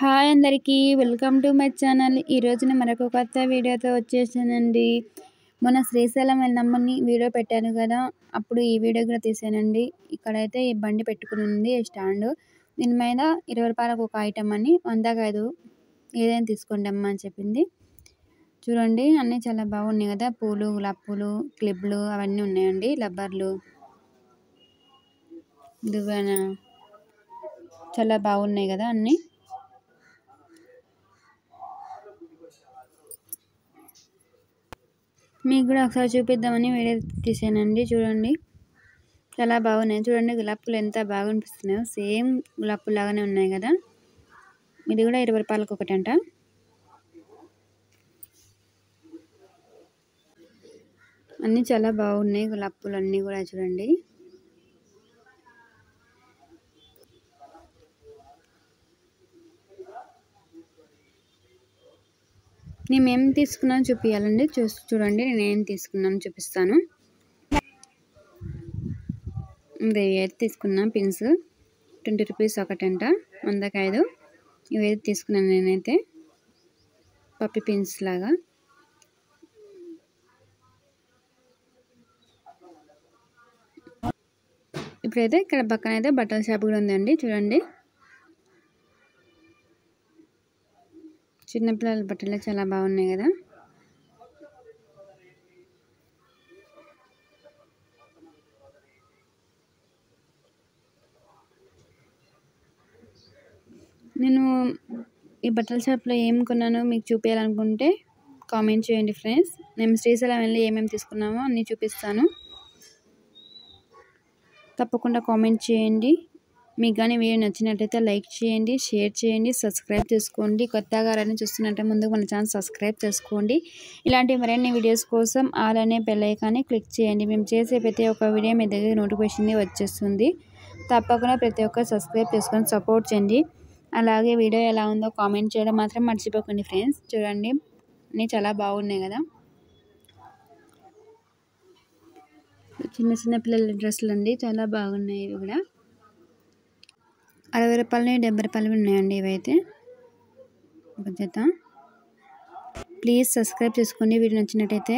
Hi అందరికీ welcome to my channel. ఈరోజు నేను మరొక కొత్త వీడియోతో వచ్చేసానండి. మొన్న శ్రీశైలం వెళ్ళినమ్మని వీడియో పెట్టాను కదా, అప్పుడు ఈ వీడియో కూడా తీసానండి. ఇక్కడైతే ఈ బండి పెట్టుకుని ఉంది స్టాండ్. దీని మీద 20 రూపాయలకు ఒక ఐటమ్ అని 100 ఏదైనా తీసుకోండి అమ్మ అని చెప్పింది. చూడండి అన్నీ చాలా బాగున్నాయి కదా, పూలు, గులాబీ పూలు, క్లిప్లు అవన్నీ ఉన్నాయండి. రబ్బర్లు, దువ్వెన చాలా బాగున్నాయి కదా అన్నీ. మీకు కూడా ఒకసారి చూపిద్దామని వీడియో తీసానండి. చూడండి చాలా బాగున్నాయి. చూడండి గులాబీ పూలు ఎంత బాగా అనిపిస్తున్నాయో, సేమ్ గులాబీ పూలు లాగానే ఉన్నాయి కదా. ఇది కూడా 20 రూపాయలకు ఒకటి అంట. అన్నీ చాలా బాగున్నాయి గులాబీ పూలు అన్నీ కూడా. చూడండి నేనేం తీసుకున్నాను చూపించాలండి. చూడండి నేనేం తీసుకున్నాను చూపిస్తాను. ఇది అయితే తీసుకున్నాను పిన్స్ 20 రూపీస్ ఒకటంట, 100 ఇవైతే తీసుకున్నాను నేనైతే, పప్పి పిన్స్ లాగా. ఇప్పుడైతే ఇక్కడ పక్కన అయితే బట్టల షాప్ కూడా ఉందండి. చూడండి చిన్నపిల్లల బట్టలు చాలా బాగున్నాయి కదా. నేను ఈ బట్టల షాప్లో ఏం కొన్నానో మీకు చూపించాలనుకుంటే కామెంట్ చేయండి ఫ్రెండ్స్. మేము శ్రీశైలం వెళ్ళి ఏమేమి తీసుకున్నామో అన్నీ చూపిస్తాను. తప్పకుండా కామెంట్ చేయండి. మీకు కానీ వీడియో నచ్చినట్టయితే లైక్ చేయండి, షేర్ చేయండి, సబ్స్క్రైబ్ చేసుకోండి. కొత్తగా ఎవరైనా చూస్తున్నట్టే ముందుకు మన ఛానల్ సబ్స్క్రైబ్ చేసుకోండి. ఇలాంటి మరిన్ని వీడియోస్ కోసం ఆల్ అనే బెల్ ఐకాన్ని క్లిక్ చేయండి. మేము చేసే ప్రతి ఒక్క వీడియో మీ దగ్గర నోటిఫికేషన్ వచ్చేస్తుంది. తప్పకుండా ప్రతి ఒక్కరు సబ్స్క్రైబ్ చేసుకొని సపోర్ట్ చేయండి. అలాగే వీడియో ఎలా ఉందో కామెంట్ చేయడం మాత్రం మర్చిపోకండి ఫ్రెండ్స్. చూడండి అన్నీ చాలా బాగున్నాయి కదా. చిన్న చిన్న పిల్లల డ్రెస్సులు అండి, చాలా బాగున్నాయి. ఇవి కూడా 60 రూపాయలు 70 రూపాయలు ఉన్నాయండి ఇవైతే ఒక జత. ప్లీజ్ సబ్స్క్రైబ్ చేసుకోండి వీడియో నచ్చినట్టయితే.